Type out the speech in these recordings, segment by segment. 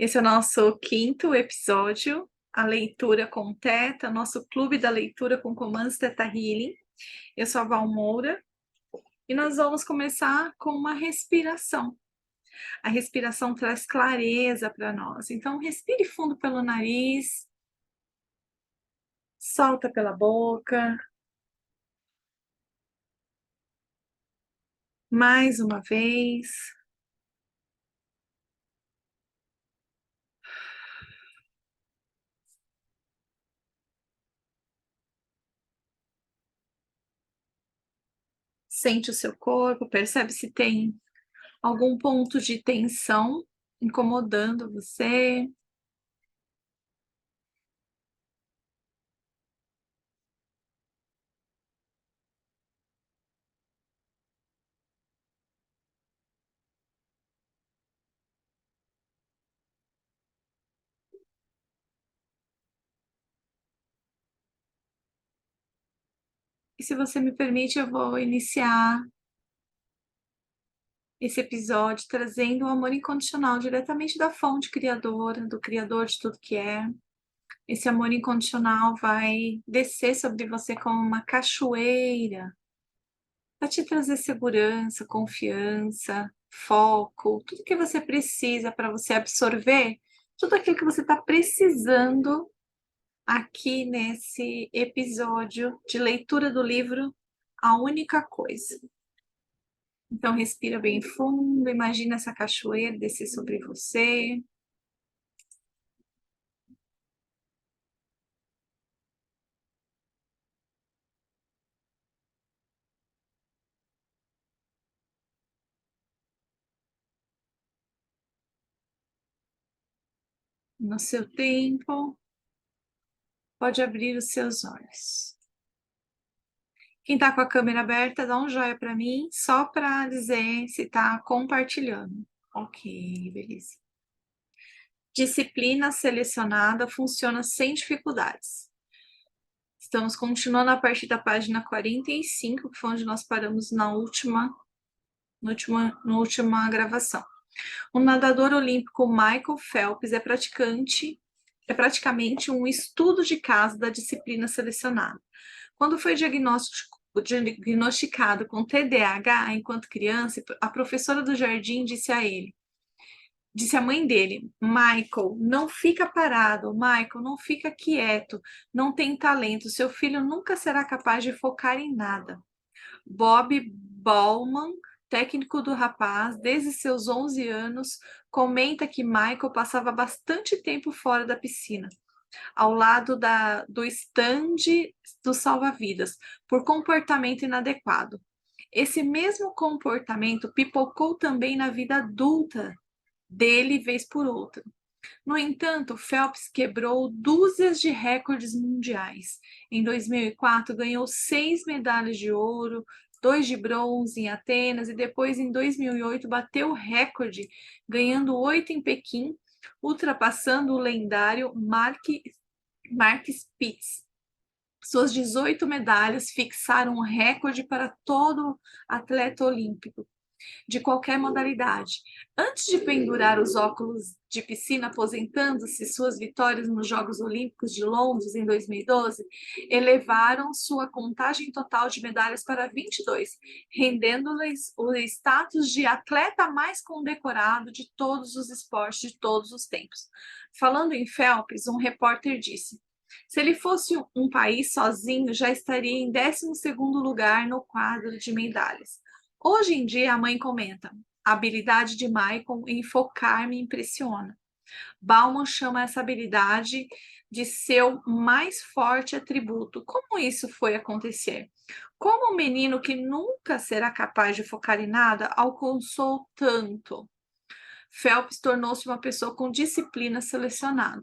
Esse é o nosso quinto episódio, a leitura com Teta, nosso clube da leitura com comandos Teta Healing. Eu sou a Val Moura e nós vamos começar com uma respiração. A respiração traz clareza para nós, então respire fundo pelo nariz, solta pela boca. Mais uma vez. Sente o seu corpo, percebe se tem algum ponto de tensão incomodando você. E se você me permite, eu vou iniciar esse episódio trazendo o amor incondicional diretamente da fonte criadora, do criador de tudo que é. Esse amor incondicional vai descer sobre você como uma cachoeira, para te trazer segurança, confiança, foco, tudo que você precisa para você absorver tudo aquilo que você está precisando aqui nesse episódio de leitura do livro A Única Coisa. Então, respira bem fundo, imagina essa cachoeira descer sobre você. No seu tempo, pode abrir os seus olhos. Quem está com a câmera aberta, dá um joinha para mim, só para dizer se está compartilhando. Ok, beleza. Disciplina selecionada funciona sem dificuldades. Estamos continuando a partir da página 45, que foi onde nós paramos na última gravação. O nadador olímpico Michael Phelps é praticamente um estudo de caso da disciplina selecionada. Quando foi diagnosticado com TDAH enquanto criança, a professora do jardim disse à mãe dele: Michael, não fica parado, Michael, não fica quieto, não tem talento, seu filho nunca será capaz de focar em nada. Bob Bauman, técnico do rapaz, desde seus 11 anos, comenta que Michael passava bastante tempo fora da piscina, ao lado do estande do salva-vidas, por comportamento inadequado. Esse mesmo comportamento pipocou também na vida adulta dele, vez por outra. No entanto, Phelps quebrou dúzias de recordes mundiais. Em 2004, ganhou 6 medalhas de ouro, 2 de bronze em Atenas e depois, em 2008, bateu o recorde, ganhando 8 em Pequim, ultrapassando o lendário Mark Spitz. Suas 18 medalhas fixaram um recorde para todo atleta olímpico de qualquer modalidade. Antes de pendurar os óculos de piscina, aposentando-se, suas vitórias nos Jogos Olímpicos de Londres em 2012 elevaram sua contagem total de medalhas para 22, rendendo-lhes o status de atleta mais condecorado de todos os esportes de todos os tempos. Falando em Phelps, um repórter disse: se ele fosse um país sozinho, já estaria em 12º lugar no quadro de medalhas. Hoje em dia, a mãe comenta: a habilidade de Michael em focar me impressiona. Bauman chama essa habilidade de seu mais forte atributo. Como isso foi acontecer? Como o menino que nunca será capaz de focar em nada alcançou tanto? Phelps tornou-se uma pessoa com disciplina selecionada.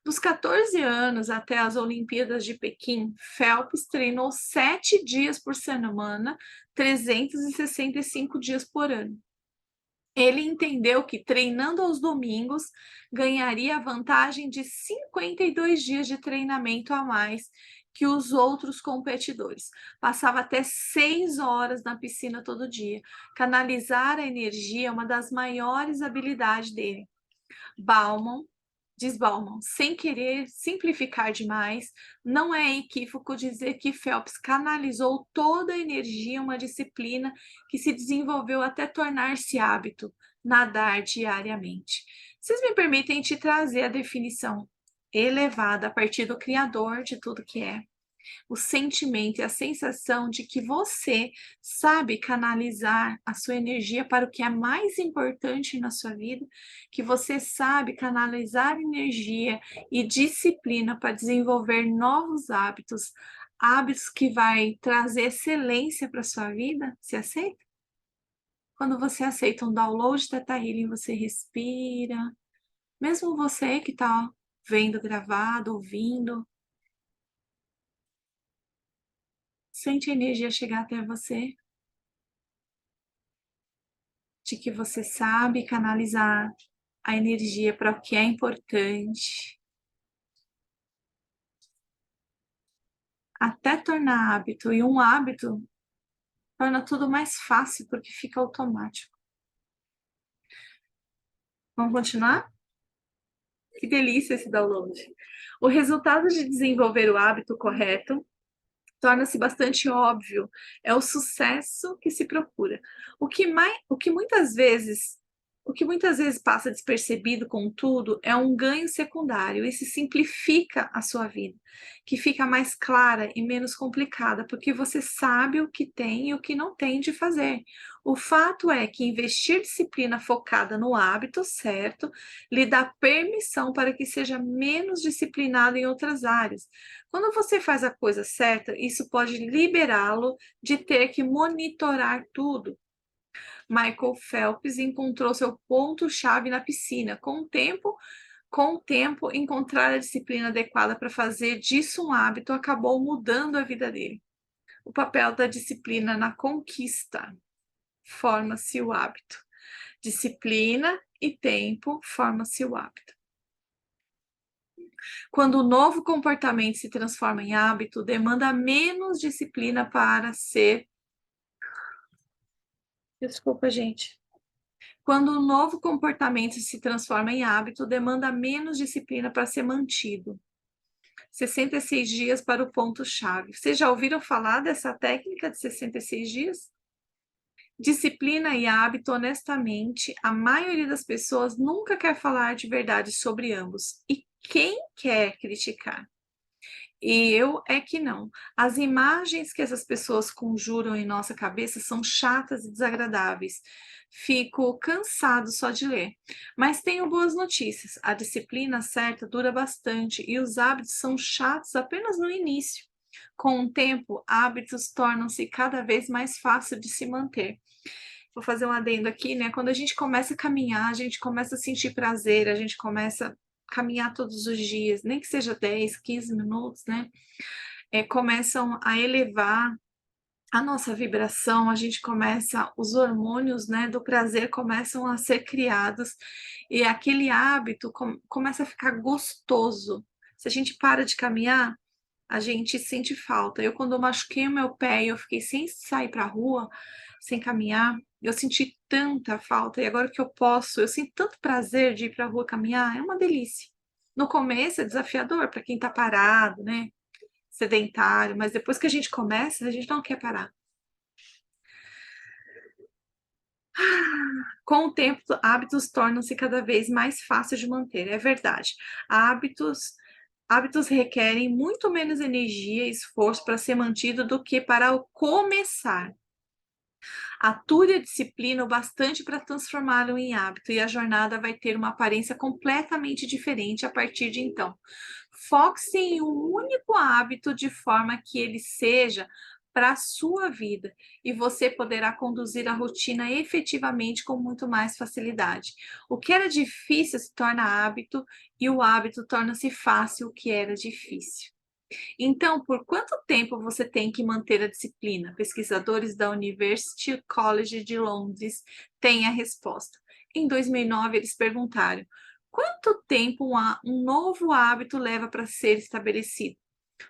Dos 14 anos até as Olimpíadas de Pequim, Phelps treinou 7 dias por semana, 365 dias por ano. Ele entendeu que, treinando aos domingos, ganharia a vantagem de 52 dias de treinamento a mais que os outros competidores. Passava até 6 horas na piscina todo dia. Canalizar a energia é uma das maiores habilidades dele. Bauman diz Bauman, sem querer simplificar demais, não é equívoco dizer que Phelps canalizou toda a energia em uma disciplina que se desenvolveu até tornar-se hábito, nadar diariamente. Vocês me permitem te trazer a definição elevada a partir do Criador de tudo que é, o sentimento e a sensação de que você sabe canalizar a sua energia para o que é mais importante na sua vida, que você sabe canalizar energia e disciplina para desenvolver novos hábitos, hábitos que vai trazer excelência para sua vida. Você aceita? Quando você aceita um download Theta Healing, você respira, mesmo você que está vendo gravado, ouvindo, sente a energia chegar até você, de que você sabe canalizar a energia para o que é importante, até tornar hábito. E um hábito torna tudo mais fácil, porque fica automático. Vamos continuar? Que delícia esse download. O resultado de desenvolver o hábito correto torna-se bastante óbvio, é o sucesso que se procura. O que muitas vezes passa despercebido, contudo, é um ganho secundário e se simplifica a sua vida, que fica mais clara e menos complicada, porque você sabe o que tem e o que não tem de fazer. O fato é que investir disciplina focada no hábito certo lhe dá permissão para que seja menos disciplinado em outras áreas. Quando você faz a coisa certa, isso pode liberá-lo de ter que monitorar tudo. Michael Phelps encontrou seu ponto-chave na piscina. Com o tempo, encontrar a disciplina adequada para fazer disso um hábito acabou mudando a vida dele. O papel da disciplina na conquista forma-se o hábito. Disciplina e tempo forma-se o hábito. Quando o novo comportamento se transforma em hábito, demanda menos disciplina para ser. Desculpa, gente. Quando o novo comportamento se transforma em hábito, demanda menos disciplina para ser mantido. 66 dias para o ponto-chave. Vocês já ouviram falar dessa técnica de 66 dias? Disciplina e hábito, honestamente, a maioria das pessoas nunca quer falar de verdade sobre ambos. E quem quer criticar? E eu é que não. As imagens que essas pessoas conjuram em nossa cabeça são chatas e desagradáveis. Fico cansado só de ler. Mas tenho boas notícias. A disciplina certa dura bastante e os hábitos são chatos apenas no início. Com o tempo, hábitos tornam-se cada vez mais fáceis de se manter. Vou fazer um adendo aqui, né? Quando a gente começa a caminhar, a gente começa a sentir prazer, a gente começa a caminhar todos os dias, nem que seja 10, 15 minutos, né? Começam a elevar a nossa vibração, a gente começa, os hormônios, né, do prazer começam a ser criados e aquele hábito começa a ficar gostoso. Se a gente para de caminhar, a gente sente falta. Eu, quando eu machuquei o meu pé e eu fiquei sem sair para a rua, sem caminhar, eu senti tanta falta. E agora que eu posso, eu sinto tanto prazer de ir para a rua caminhar, é uma delícia. No começo é desafiador para quem está parado, né? Sedentário, mas depois que a gente começa, a gente não quer parar. Com o tempo, hábitos tornam-se cada vez mais fáceis de manter, é verdade. Hábitos requerem muito menos energia e esforço para ser mantido do que para o começar. Ature a disciplina o bastante para transformá-lo em hábito e a jornada vai ter uma aparência completamente diferente a partir de então. Foque-se em um único hábito de forma que ele seja para a sua vida e você poderá conduzir a rotina efetivamente com muito mais facilidade. O que era difícil se torna hábito e o hábito torna-se fácil o que era difícil. Então, por quanto tempo você tem que manter a disciplina? Pesquisadores da University College de Londres têm a resposta. Em 2009, eles perguntaram: quanto tempo um novo hábito leva para ser estabelecido?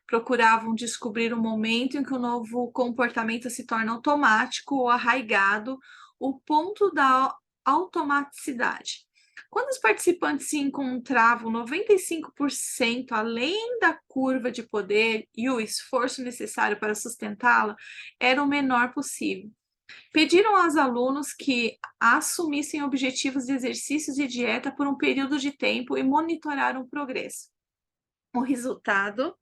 Procuravam descobrir o momento em que o novo comportamento se torna automático ou arraigado, o ponto da automaticidade. Quando os participantes se encontravam 95% além da curva de poder e o esforço necessário para sustentá-la era o menor possível. Pediram aos alunos que assumissem objetivos de exercícios e dieta por um período de tempo e monitoraram o progresso. O resultado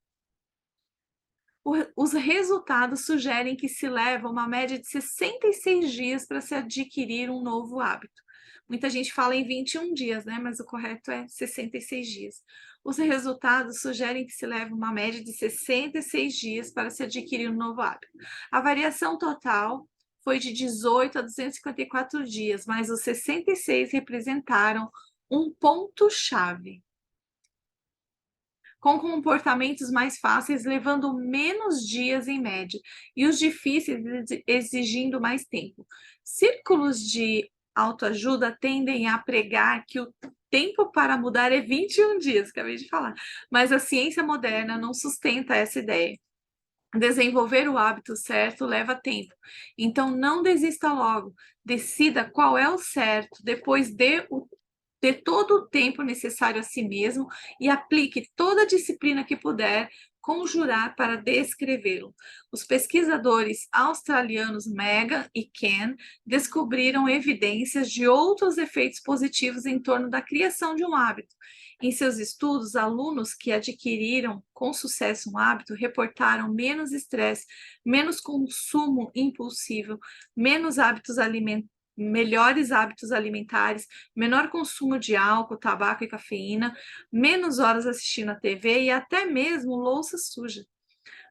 Os resultados sugerem que se leva uma média de 66 dias para se adquirir um novo hábito. Muita gente fala em 21 dias, né? Mas o correto é 66 dias. Os resultados sugerem que se leva uma média de 66 dias para se adquirir um novo hábito. A variação total foi de 18 a 254 dias, mas os 66 representaram um ponto-chave, com comportamentos mais fáceis levando menos dias em média e os difíceis exigindo mais tempo. Círculos de autoajuda tendem a pregar que o tempo para mudar é 21 dias, acabei de falar, mas a ciência moderna não sustenta essa ideia. Desenvolver o hábito certo leva tempo, então não desista logo, decida qual é o certo, depois dê todo o tempo necessário a si mesmo e aplique toda a disciplina que puder conjurar para descrevê-lo. Os pesquisadores australianos Megan e Ken descobriram evidências de outros efeitos positivos em torno da criação de um hábito. Em seus estudos, alunos que adquiriram com sucesso um hábito reportaram menos estresse, menos consumo impulsivo, menos hábitos alimentares, melhores hábitos alimentares, menor consumo de álcool, tabaco e cafeína, menos horas assistindo a TV e até mesmo louça suja.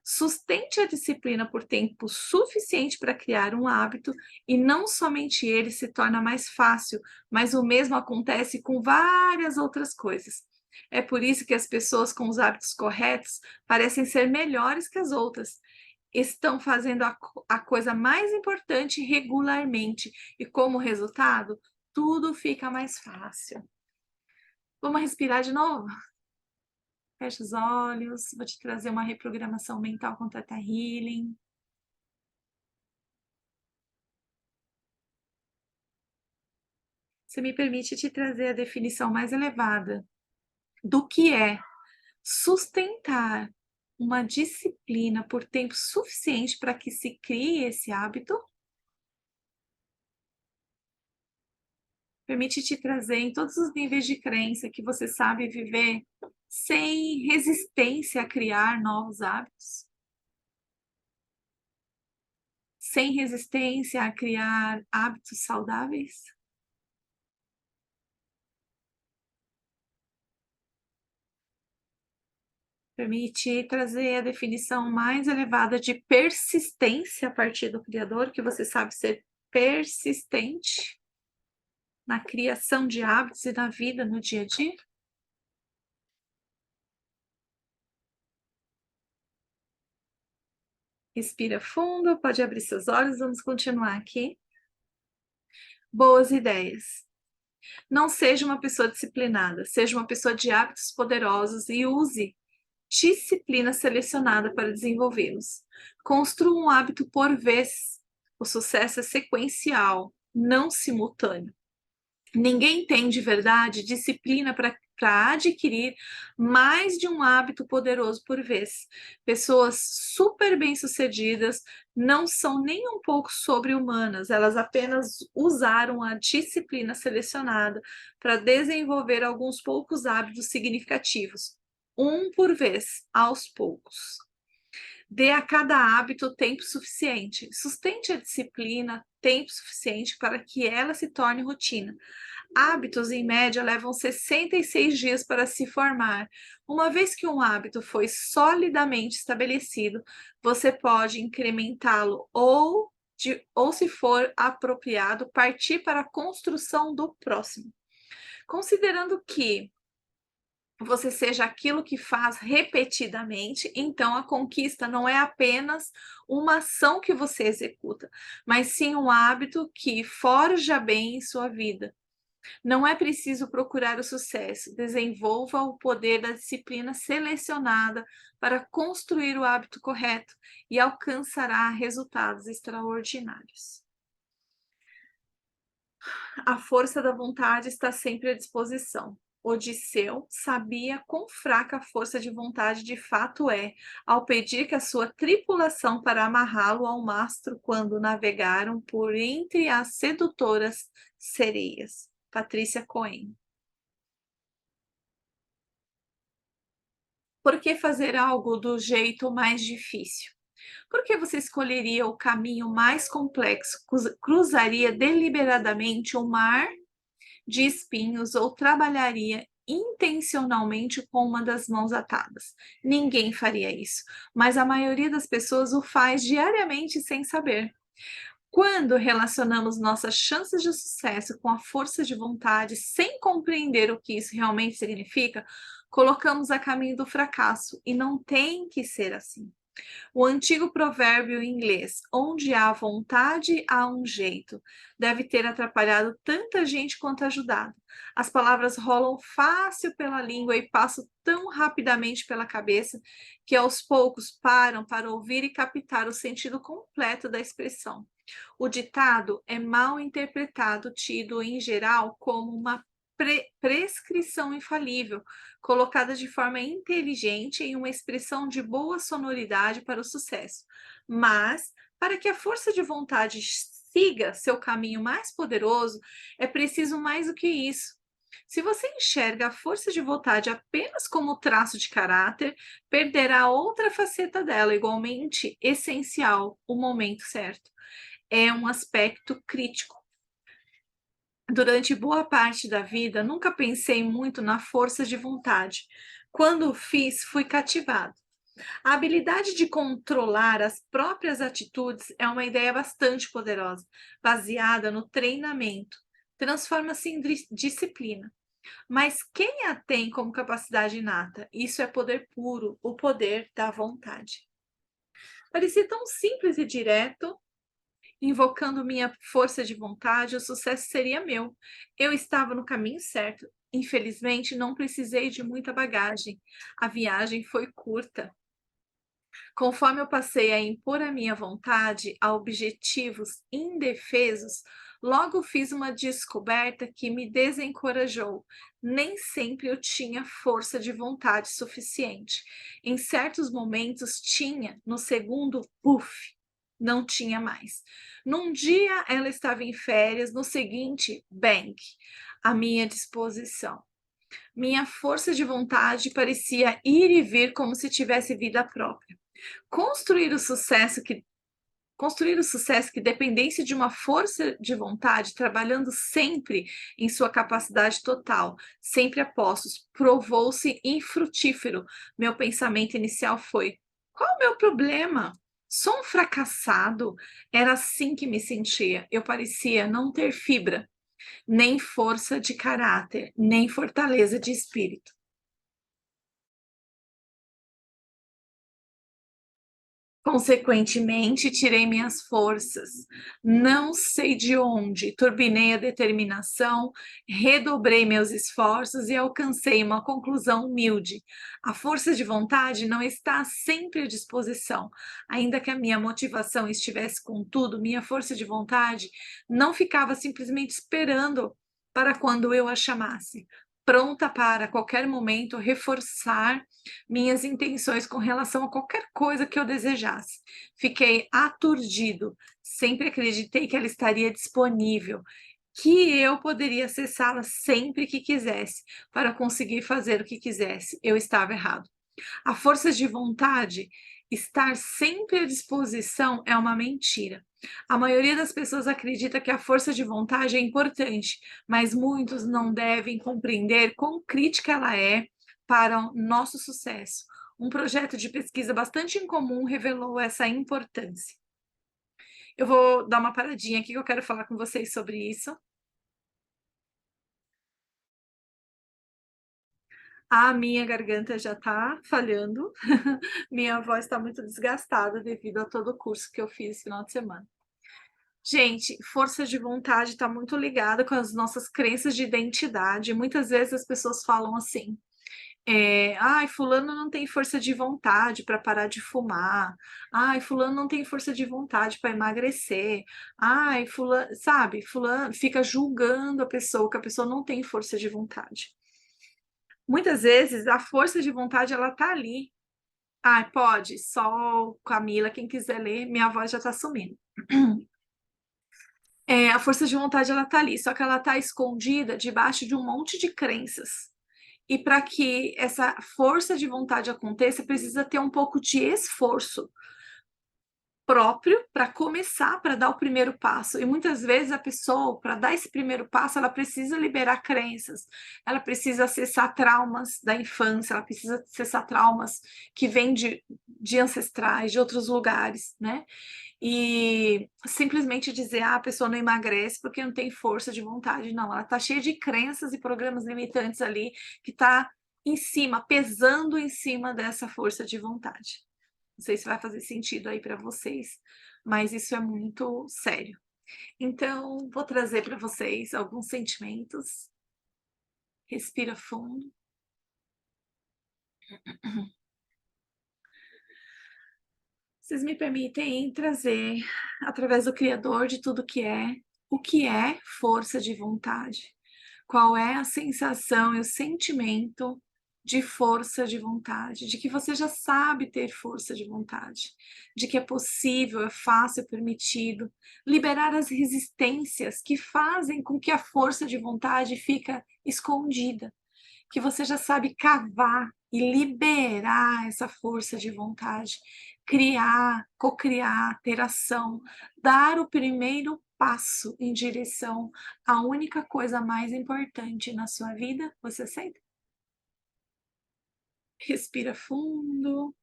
Sustente a disciplina por tempo suficiente para criar um hábito e não somente ele se torna mais fácil, mas o mesmo acontece com várias outras coisas. É por isso que as pessoas com os hábitos corretos parecem ser melhores que as outras. Estão fazendo a coisa mais importante regularmente e, como resultado, tudo fica mais fácil. Vamos respirar de novo? Fecha os olhos, vou te trazer uma reprogramação mental com Theta Healing. Você me permite te trazer a definição mais elevada do que é sustentar uma disciplina por tempo suficiente para que se crie esse hábito. Permite te trazer em todos os níveis de crença que você sabe viver sem resistência a criar novos hábitos, sem resistência a criar hábitos saudáveis. Permite trazer a definição mais elevada de persistência a partir do Criador, que você sabe ser persistente na criação de hábitos e na vida, no dia a dia. Respira fundo, pode abrir seus olhos, vamos continuar aqui. Boas ideias. Não seja uma pessoa disciplinada, seja uma pessoa de hábitos poderosos e use disciplina selecionada para desenvolvê-los. Construa um hábito por vez. O sucesso é sequencial, não simultâneo. Ninguém tem de verdade disciplina para adquirir mais de um hábito poderoso por vez. Pessoas super bem-sucedidas não são nem um pouco sobre-humanas, elas apenas usaram a disciplina selecionada para desenvolver alguns poucos hábitos significativos, um por vez, aos poucos. Dê a cada hábito tempo suficiente. Sustente a disciplina tempo suficiente para que ela se torne rotina. Hábitos, em média, levam 66 dias para se formar. Uma vez que um hábito foi solidamente estabelecido, você pode incrementá-lo ou, se for apropriado, partir para a construção do próximo. Considerando que você seja aquilo que faz repetidamente, então a conquista não é apenas uma ação que você executa, mas sim um hábito que forja bem em sua vida. Não é preciso procurar o sucesso, desenvolva o poder da disciplina selecionada para construir o hábito correto e alcançará resultados extraordinários. A força da vontade está sempre à disposição. Odisseu sabia quão fraca a força de vontade de fato é, ao pedir que a sua tripulação para amarrá-lo ao mastro quando navegaram por entre as sedutoras sereias. Patrícia Cohen. Por que fazer algo do jeito mais difícil? Por que você escolheria o caminho mais complexo? Cruzaria deliberadamente o mar de espinhos ou trabalharia intencionalmente com uma das mãos atadas? Ninguém faria isso, mas a maioria das pessoas o faz diariamente sem saber. Quando relacionamos nossas chances de sucesso com a força de vontade, sem compreender o que isso realmente significa, colocamos a caminho do fracasso, e não tem que ser assim. O antigo provérbio inglês, onde há vontade, há um jeito, deve ter atrapalhado tanta gente quanto ajudado. As palavras rolam fácil pela língua e passam tão rapidamente pela cabeça que aos poucos param para ouvir e captar o sentido completo da expressão. O ditado é mal interpretado, tido em geral como uma prescrição infalível, colocada de forma inteligente em uma expressão de boa sonoridade para o sucesso. Mas, para que a força de vontade siga seu caminho mais poderoso, é preciso mais do que isso. Se você enxerga a força de vontade apenas como traço de caráter, perderá outra faceta dela, igualmente essencial, o momento certo. É um aspecto crítico. Durante boa parte da vida, nunca pensei muito na força de vontade. Quando o fiz, fui cativado. A habilidade de controlar as próprias atitudes é uma ideia bastante poderosa, baseada no treinamento. Transforma-se em disciplina. Mas quem a tem como capacidade inata? Isso é poder puro, o poder da vontade. Parecia tão simples e direto. Invocando minha força de vontade, o sucesso seria meu. Eu estava no caminho certo. Infelizmente, não precisei de muita bagagem. A viagem foi curta. Conforme eu passei a impor a minha vontade a objetivos indefesos, logo fiz uma descoberta que me desencorajou. Nem sempre eu tinha força de vontade suficiente. Em certos momentos tinha, no segundo, puff, não tinha mais. Num dia ela estava em férias, no seguinte, bang, à minha disposição. Minha força de vontade parecia ir e vir como se tivesse vida própria. Construir o sucesso que Construir o sucesso que dependesse de uma força de vontade, trabalhando sempre em sua capacidade total, sempre a postos, provou-se infrutífero. Meu pensamento inicial foi: qual o meu problema? Sou um fracassado? Era assim que me sentia. Eu parecia não ter fibra, nem força de caráter, nem fortaleza de espírito. Consequentemente, tirei minhas forças, não sei de onde, turbinei a determinação, redobrei meus esforços e alcancei uma conclusão humilde. A força de vontade não está sempre à disposição. Ainda que a minha motivação estivesse com tudo, minha força de vontade não ficava simplesmente esperando para quando eu a chamasse, pronta para, a qualquer momento, reforçar minhas intenções com relação a qualquer coisa que eu desejasse. Fiquei aturdido, sempre acreditei que ela estaria disponível, que eu poderia acessá-la sempre que quisesse, para conseguir fazer o que quisesse. Eu estava errado. A força de vontade, estar sempre à disposição, é uma mentira. A maioria das pessoas acredita que a força de vontade é importante, mas muitos não devem compreender quão crítica ela é para o nosso sucesso. Um projeto de pesquisa bastante incomum revelou essa importância. Eu vou dar uma paradinha aqui que eu quero falar com vocês sobre isso. A minha garganta já está falhando, minha voz está muito desgastada devido a todo o curso que eu fiz esse final de semana. Gente, força de vontade está muito ligada com as nossas crenças de identidade. Muitas vezes as pessoas falam assim: Ai, fulano não tem força de vontade para parar de fumar. Ai, fulano não tem força de vontade para emagrecer. Ai, fulano, sabe? Fulano fica julgando a pessoa, que a pessoa não tem força de vontade. Muitas vezes a força de vontade ela tá ali. Ai, pode, Sol, Camila, quem quiser ler, minha voz já tá sumindo. A força de vontade ela tá ali, só que ela tá escondida debaixo de um monte de crenças. E para que essa força de vontade aconteça, precisa ter um pouco de esforço próprio para começar, para dar o primeiro passo. E muitas vezes a pessoa, para dar esse primeiro passo, ela precisa liberar crenças, ela precisa acessar traumas da infância, ela precisa acessar traumas que vêm de ancestrais, de outros lugares, né? E simplesmente dizer, a pessoa não emagrece porque não tem força de vontade. Não, ela está cheia de crenças e programas limitantes ali que está em cima, pesando em cima dessa força de vontade. Não sei se vai fazer sentido aí para vocês, mas isso é muito sério. Então, vou trazer para vocês alguns sentimentos. Respira fundo. Vocês me permitem trazer, através do Criador de tudo que é, o que é força de vontade? Qual é a sensação e o sentimento de força de vontade? De que você já sabe ter força de vontade, de que é possível, é fácil, é permitido liberar as resistências que fazem com que a força de vontade fica escondida, que você já sabe cavar e liberar essa força de vontade, criar, cocriar, ter ação, dar o primeiro passo em direção à única coisa mais importante na sua vida. Você aceita? Respira fundo.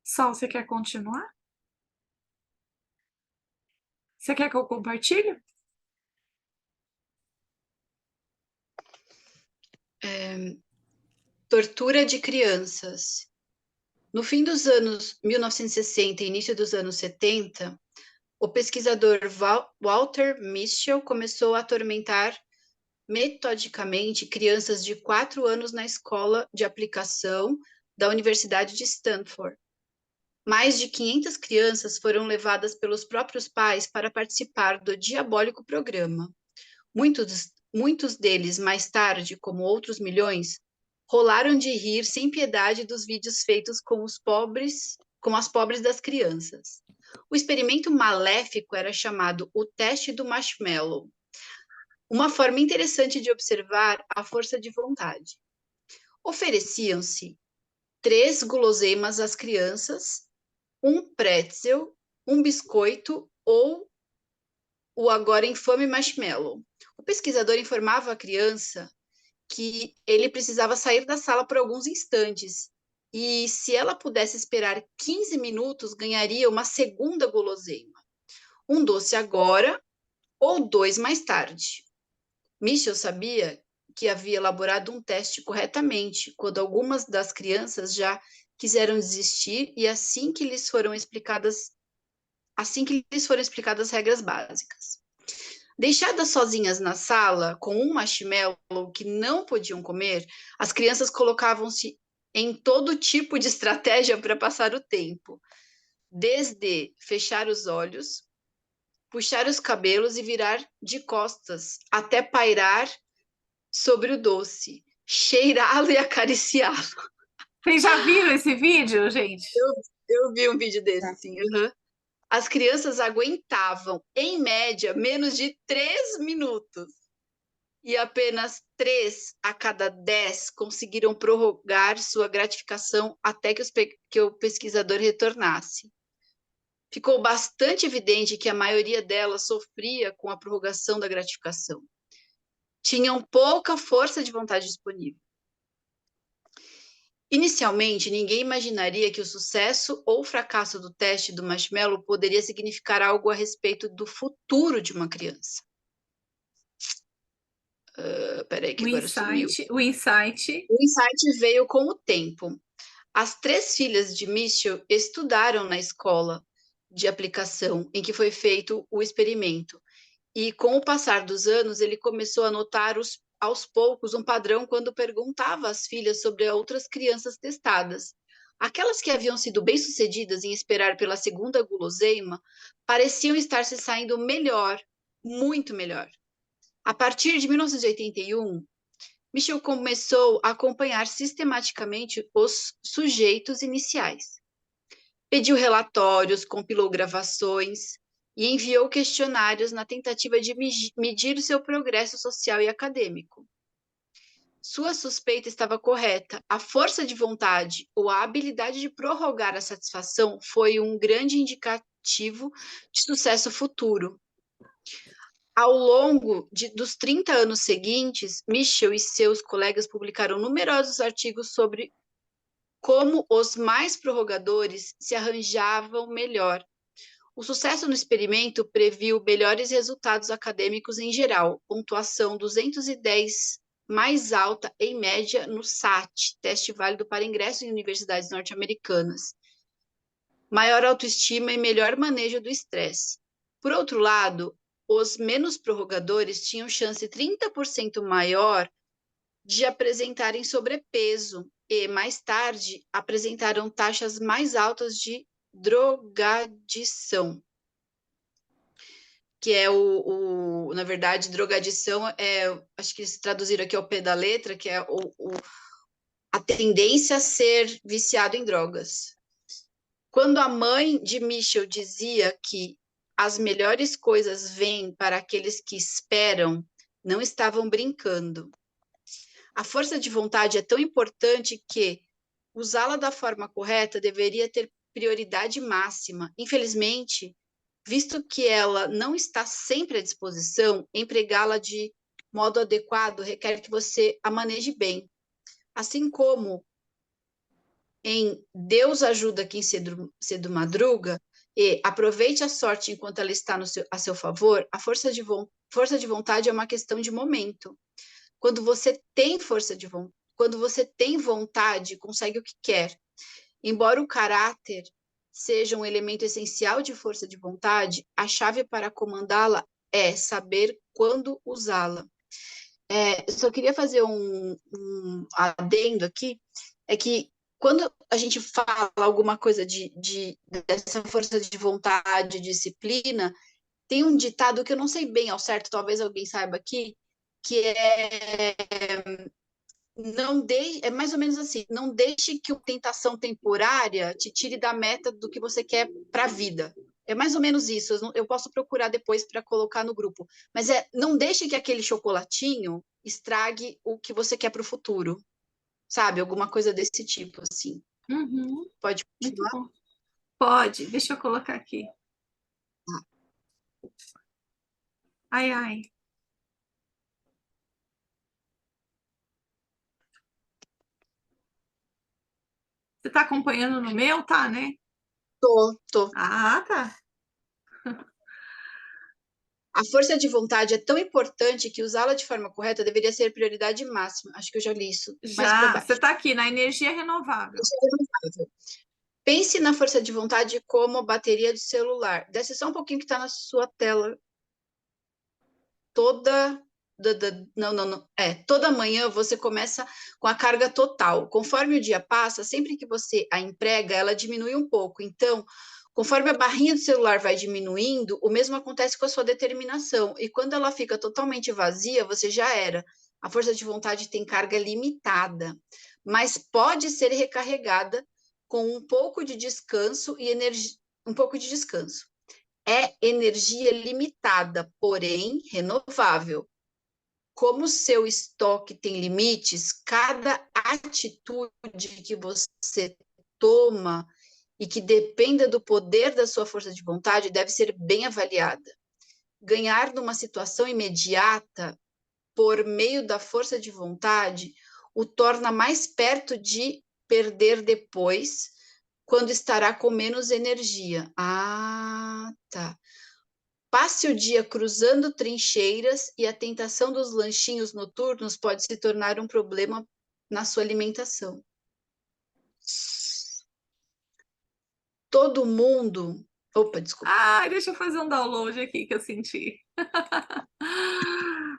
Sol, você quer continuar? Você quer que eu compartilhe? Tortura de crianças. No fim dos anos 1960 e início dos anos 70, o pesquisador Walter Mischel começou a atormentar metodicamente crianças de 4 anos na escola de aplicação da Universidade de Stanford. Mais de 500 crianças foram levadas pelos próprios pais para participar do diabólico programa. Muitos deles, mais tarde, como outros milhões, rolaram de rir sem piedade dos vídeos feitos com as pobres das crianças. O experimento maléfico era chamado o teste do marshmallow, uma forma interessante de observar a força de vontade. Ofereciam-se 3 guloseimas às crianças, um pretzel, um biscoito ou o agora infame marshmallow. O pesquisador informava a criança que ele precisava sair da sala por alguns instantes e, se ela pudesse esperar 15 minutos, ganharia uma segunda guloseima. Um doce agora ou 2 mais tarde. Michel sabia que havia elaborado um teste corretamente quando algumas das crianças já quiseram desistir e assim que lhes foram explicadas as regras básicas. Deixadas sozinhas na sala, com um marshmallow que não podiam comer, as crianças colocavam-se em todo tipo de estratégia para passar o tempo, desde fechar os olhos, puxar os cabelos e virar de costas, até pairar sobre o doce, cheirá-lo e acariciá-lo. Vocês já viram esse vídeo, gente? Eu vi um vídeo desse, sim. Uhum. As crianças aguentavam, em média, menos de 3 minutos. E apenas 3 a cada 10 conseguiram prorrogar sua gratificação até que o pesquisador retornasse. Ficou bastante evidente que a maioria delas sofria com a prorrogação da gratificação. Tinham pouca força de vontade disponível. Inicialmente, ninguém imaginaria que o sucesso ou fracasso do teste do marshmallow poderia significar algo a respeito do futuro de uma criança. Peraí que agora sumiu. O insight. O insight veio com o tempo. As 3 filhas de Michel estudaram na escola de aplicação em que foi feito o experimento E com o passar dos anos, ele começou a notar aos poucos um padrão quando perguntava às filhas sobre outras crianças testadas. Aquelas que haviam sido bem-sucedidas em esperar pela segunda guloseima pareciam estar se saindo melhor, muito melhor. A partir de 1981, Michel começou a acompanhar sistematicamente os sujeitos iniciais. Pediu relatórios, compilou gravações e enviou questionários na tentativa de medir seu progresso social e acadêmico. Sua suspeita estava correta. A força de vontade ou a habilidade de prorrogar a satisfação foi um grande indicativo de sucesso futuro. Ao longo dos 30 anos seguintes, Michel e seus colegas publicaram numerosos artigos sobre como os mais prorrogadores se arranjavam melhor. O sucesso no experimento previu melhores resultados acadêmicos em geral, pontuação 210 mais alta em média no SAT, teste válido para ingresso em universidades norte-americanas, maior autoestima e melhor manejo do estresse. Por outro lado, os menos prorrogadores tinham chance 30% maior de apresentarem sobrepeso e, mais tarde, apresentaram taxas mais altas de drogadição, que é na verdade, drogadição acho que eles traduziram aqui ao pé da letra, que é a tendência a ser viciado em drogas. Quando a mãe de Michel dizia que as melhores coisas vêm para aqueles que esperam, não estavam brincando. A força de vontade é tão importante que usá-la da forma correta deveria ter prioridade máxima. Infelizmente, visto que ela não está sempre à disposição, empregá-la de modo adequado requer que você a maneje bem. Assim como em Deus ajuda quem cedo madruga e aproveite a sorte enquanto ela está a seu favor, a força de vontade é uma questão de momento. Quando você tem quando você tem vontade, consegue o que quer. Embora o caráter seja um elemento essencial de força de vontade, a chave para comandá-la é saber quando usá-la. Eu só queria fazer um adendo aqui, é que quando a gente fala alguma coisa dessa força de vontade, disciplina, tem um ditado que eu não sei bem ao certo, talvez alguém saiba aqui, que é mais ou menos assim, não deixe que uma tentação temporária te tire da meta do que você quer para a vida. É mais ou menos isso, eu posso procurar depois para colocar no grupo, mas não deixe que aquele chocolatinho estrague o que você quer para o futuro, sabe? Alguma coisa desse tipo, assim. Uhum, Pode muito continuar? bom. Pode, deixa eu colocar aqui. Ai, ai. Você tá acompanhando no meu, tá, né? Tô. Ah, tá. A força de vontade é tão importante que usá-la de forma correta deveria ser prioridade máxima. Acho que eu já li isso mais para Já, você baixo. tá aqui na energia renovável. Pense na força de vontade como bateria de celular. Desce só um pouquinho que está na sua tela. Toda manhã você começa com a carga total. Conforme o dia passa, sempre que você a emprega, ela diminui um pouco. Então, conforme a barrinha do celular vai diminuindo, o mesmo acontece com a sua determinação. E quando ela fica totalmente vazia, você já era. A força de vontade tem carga limitada, mas pode ser recarregada com um pouco de descanso e energia, um pouco de descanso. É energia limitada, porém renovável. Como seu estoque tem limites, cada atitude que você toma e que dependa do poder da sua força de vontade deve ser bem avaliada. Ganhar numa situação imediata por meio da força de vontade o torna mais perto de perder depois, quando estará com menos energia. Ah, tá. Passe o dia cruzando trincheiras e a tentação dos lanchinhos noturnos pode se tornar um problema na sua alimentação. Todo mundo. Opa, desculpa. Ai, deixa eu fazer um download aqui que eu senti.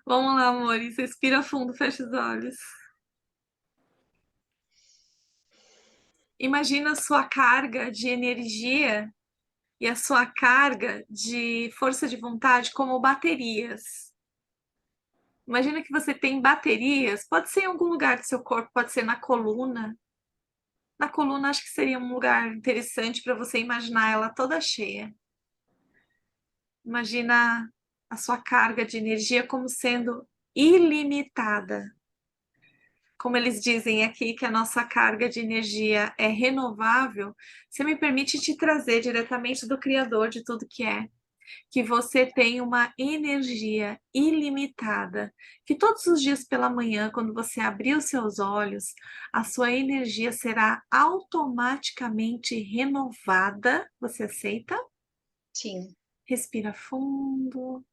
Vamos lá, amores. Respira fundo, fecha os olhos. Imagina a sua carga de energia e a sua carga de força de vontade como baterias. Imagina que você tem baterias, pode ser em algum lugar do seu corpo, pode ser na coluna. Na coluna, acho que seria um lugar interessante para você imaginar ela toda cheia. Imagina a sua carga de energia como sendo ilimitada. Como eles dizem aqui que a nossa carga de energia é renovável, você me permite te trazer diretamente do Criador de tudo que é, que você tem uma energia ilimitada, que todos os dias pela manhã, quando você abrir os seus olhos, a sua energia será automaticamente renovada. Você aceita? Sim. Respira fundo.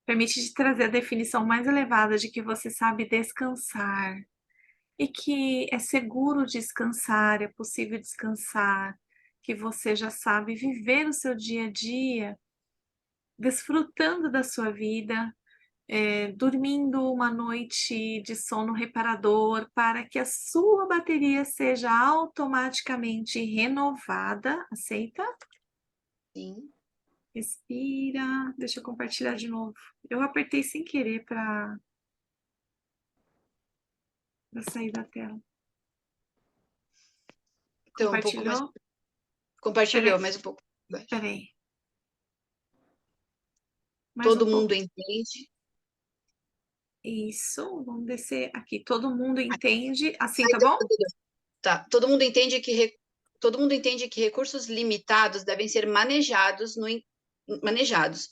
Permite te trazer a definição mais elevada de que você sabe descansar e que é seguro descansar, é possível descansar, que você já sabe viver o seu dia a dia, desfrutando da sua vida, dormindo uma noite de sono reparador para que a sua bateria seja automaticamente renovada. Aceita? Sim. Respira. Deixa eu compartilhar de novo. Eu apertei sem querer para sair da tela. Então, um pouco mais. Compartilhou? Compartilhou, Peraí, mais um pouco. peraí. Mais um Todo pouco. mundo entende. Isso, vamos descer aqui. Todo mundo entende. Assim, Ai, tá bom? tá. Todo mundo entende que recursos limitados devem ser manejados.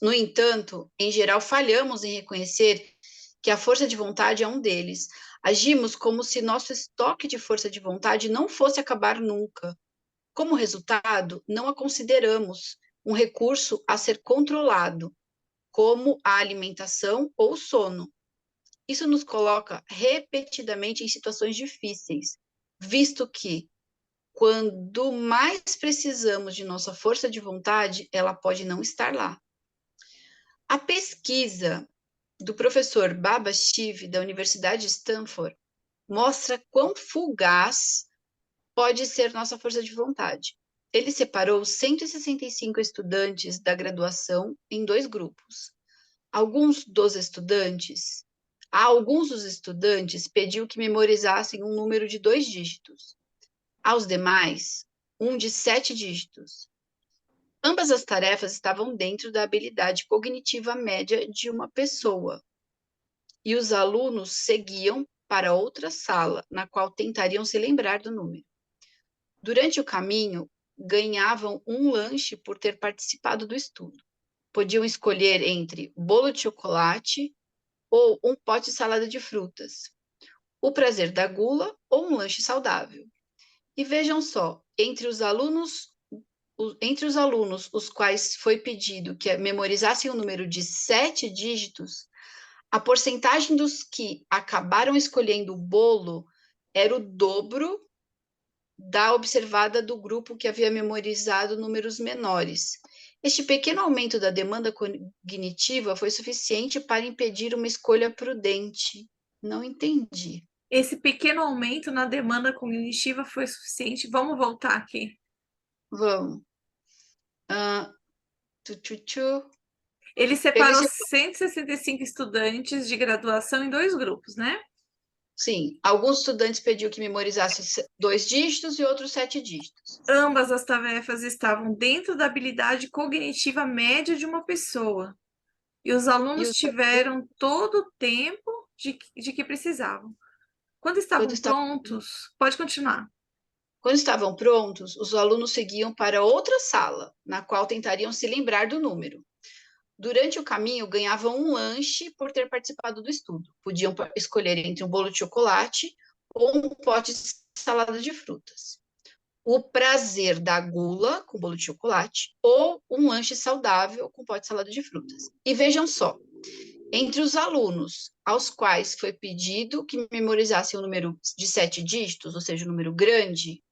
No entanto, em geral, falhamos em reconhecer que a força de vontade é um deles. Agimos como se nosso estoque de força de vontade não fosse acabar nunca. Como resultado, não a consideramos um recurso a ser controlado, como a alimentação ou o sono. Isso nos coloca repetidamente em situações difíceis, visto que, quando mais precisamos de nossa força de vontade, ela pode não estar lá. A pesquisa do professor Baba Shiv, da Universidade de Stanford, mostra quão fugaz pode ser nossa força de vontade. Ele separou 165 estudantes da graduação em dois grupos. Alguns dos estudantes pediu que memorizassem um número de 2 dígitos. Aos demais, um de 7 dígitos. Ambas as tarefas estavam dentro da habilidade cognitiva média de uma pessoa. E os alunos seguiam para outra sala, na qual tentariam se lembrar do número. Durante o caminho, ganhavam um lanche por ter participado do estudo. Podiam escolher entre bolo de chocolate ou um pote de salada de frutas, o prazer da gula ou um lanche saudável. E vejam só, entre os alunos os quais foi pedido que memorizassem o número de 7 dígitos, a porcentagem dos que acabaram escolhendo o bolo era o dobro da observada do grupo que havia memorizado números menores. Este pequeno aumento da demanda cognitiva foi suficiente para impedir uma escolha prudente. Não entendi. Esse pequeno aumento na demanda cognitiva foi suficiente. Vamos voltar aqui. Vamos. Ah, Ele Ele separou se... 165 estudantes de graduação em dois grupos, né? Sim, alguns estudantes pediu que memorizasse 2 dígitos e outros 7 dígitos. Ambas as tarefas estavam dentro da habilidade cognitiva média de uma pessoa. E os E alunos os... tiveram todo o tempo de que precisavam. Quando quando, estavam estavam, prontos, pode continuar. quando estavam prontos, os alunos seguiam para outra sala, na qual tentariam se lembrar do número. Durante o caminho, ganhavam um lanche por ter participado do estudo. Podiam escolher entre um bolo de chocolate ou um pote de salada de frutas. O prazer da gula com bolo de chocolate ou um lanche saudável com pote de salada de frutas. E vejam só, entre os alunos aos quais foi pedido que memorizassem o número de 7 dígitos, ou seja, um número grande,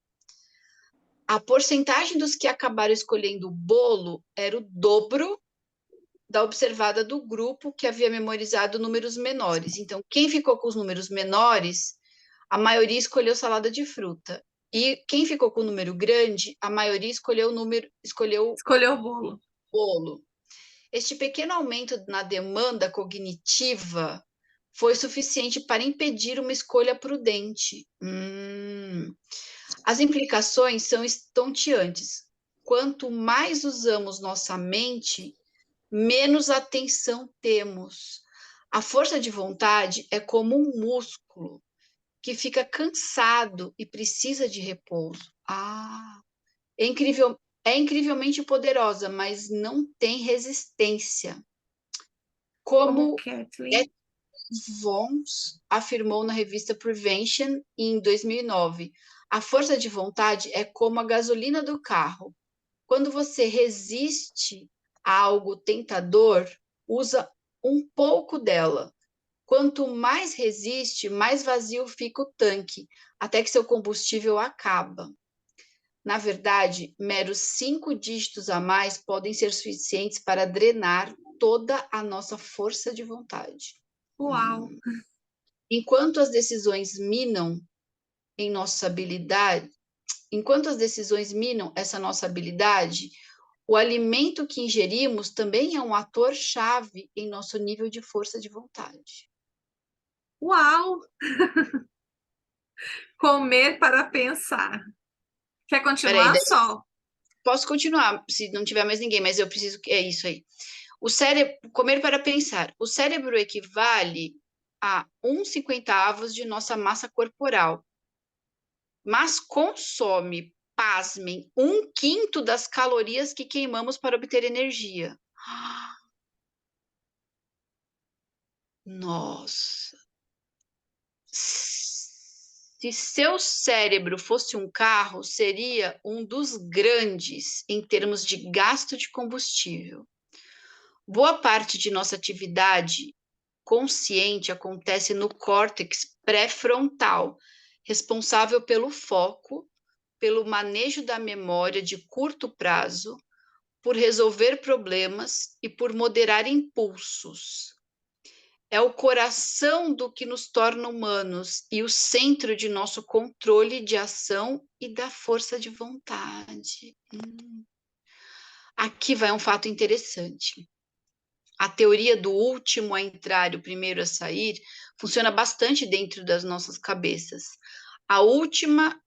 A porcentagem dos que acabaram escolhendo o bolo era o dobro da observada do grupo que havia memorizado números menores. Então, quem ficou com os números menores, a maioria escolheu salada de fruta. E quem ficou com o número grande, a maioria escolheu Escolheu o bolo. bolo. Este pequeno aumento na demanda cognitiva foi suficiente para impedir uma escolha prudente. As implicações são estonteantes. Quanto mais usamos nossa mente, menos atenção temos. A força de vontade é como um músculo que fica cansado e precisa de repouso. É incrível, é incrivelmente poderosa, mas não tem resistência. Como Como Kathleen. Ed Vons afirmou na revista Prevention em 2009, a força de vontade é como a gasolina do carro. Quando você resiste a algo tentador, usa um pouco dela. Quanto mais resiste, mais vazio fica o tanque, até que seu combustível acaba. Na verdade, meros 5 dígitos a mais podem ser suficientes para drenar toda a nossa força de vontade. Uau! Enquanto as decisões minam em nossa habilidade, enquanto as decisões minam essa nossa habilidade, o alimento que ingerimos também é um ator-chave em nosso nível de força de vontade. Uau! Comer para pensar. Quer Peraí, continuar, Sol? posso continuar se não tiver mais ninguém, mas eu preciso que é isso aí. O cérebro, comer para pensar. O cérebro equivale a 1/50 de nossa massa corporal, mas consome, pasmem, 1/5 das calorias que queimamos para obter energia. Nossa! Se seu cérebro fosse um carro, seria um dos grandes em termos de gasto de combustível. Boa parte de nossa atividade consciente acontece no córtex pré-frontal, responsável pelo foco, pelo manejo da memória de curto prazo, por resolver problemas e por moderar impulsos. É o coração do que nos torna humanos e o centro de nosso controle de ação e da força de vontade. Aqui vai um fato interessante. A teoria do último a entrar e o primeiro a sair funciona bastante dentro das nossas cabeças.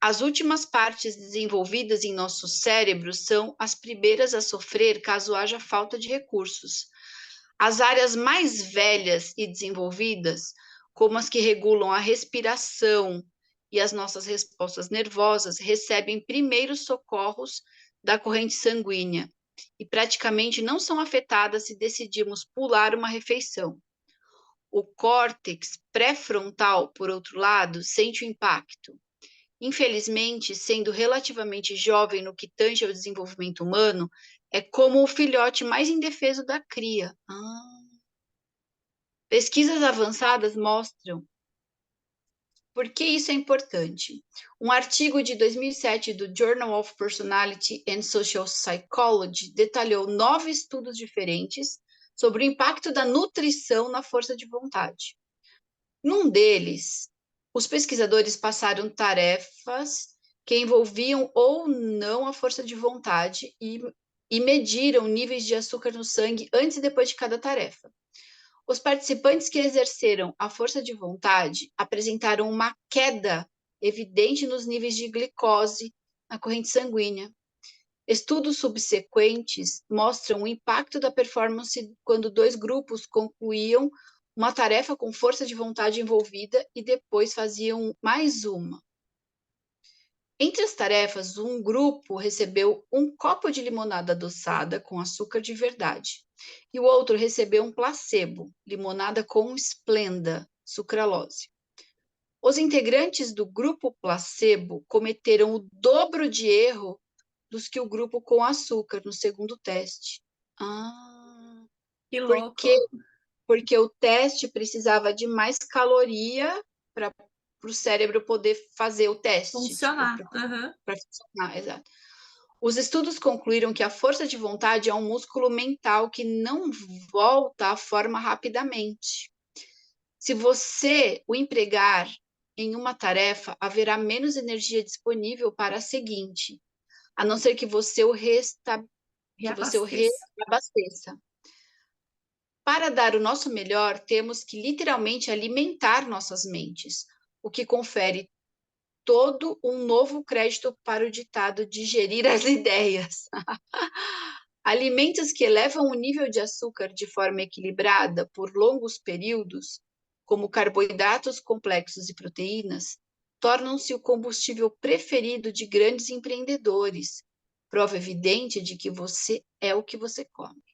As últimas partes desenvolvidas em nosso cérebro são as primeiras a sofrer caso haja falta de recursos. As áreas mais velhas e desenvolvidas, como as que regulam a respiração e as nossas respostas nervosas, recebem primeiros socorros da corrente sanguínea e praticamente não são afetadas se decidirmos pular uma refeição. O córtex pré-frontal, por outro lado, sente o impacto. Infelizmente, sendo relativamente jovem no que tange ao desenvolvimento humano, é como o filhote mais indefeso da cria. Pesquisas avançadas mostram por que isso é importante. Um artigo de 2007 do Journal of Personality and Social Psychology detalhou 9 estudos diferentes sobre o impacto da nutrição na força de vontade. Num deles, os pesquisadores passaram tarefas que envolviam ou não a força de vontade e mediram níveis de açúcar no sangue antes e depois de cada tarefa. Os participantes que exerceram a força de vontade apresentaram uma queda evidente nos níveis de glicose na corrente sanguínea. Estudos subsequentes mostram o impacto da performance quando 2 grupos concluíam uma tarefa com força de vontade envolvida e depois faziam mais uma. Entre as tarefas, um grupo recebeu um copo de limonada adoçada com açúcar de verdade e o outro recebeu um placebo, limonada com Splenda, sucralose. Os integrantes do grupo placebo cometeram o dobro de erro dos que o grupo com açúcar no segundo teste. Que Porque, louco. porque o teste precisava de mais caloria para o cérebro poder fazer o teste, tipo, Funcionar. Uhum. para funcionar, exato. Os estudos concluíram que a força de vontade é um músculo mental que não volta à forma rapidamente. Se você o empregar em uma tarefa, haverá menos energia disponível para a seguinte, a não ser que você o Reabasteça. reabasteça. Para dar o nosso melhor, temos que literalmente alimentar nossas mentes, o que confere todo um novo crédito para o ditado digerir as ideias. Alimentos que elevam o nível de açúcar de forma equilibrada por longos períodos, como carboidratos complexos e proteínas, tornam-se o combustível preferido de grandes empreendedores. Prova evidente de que você é o que você come.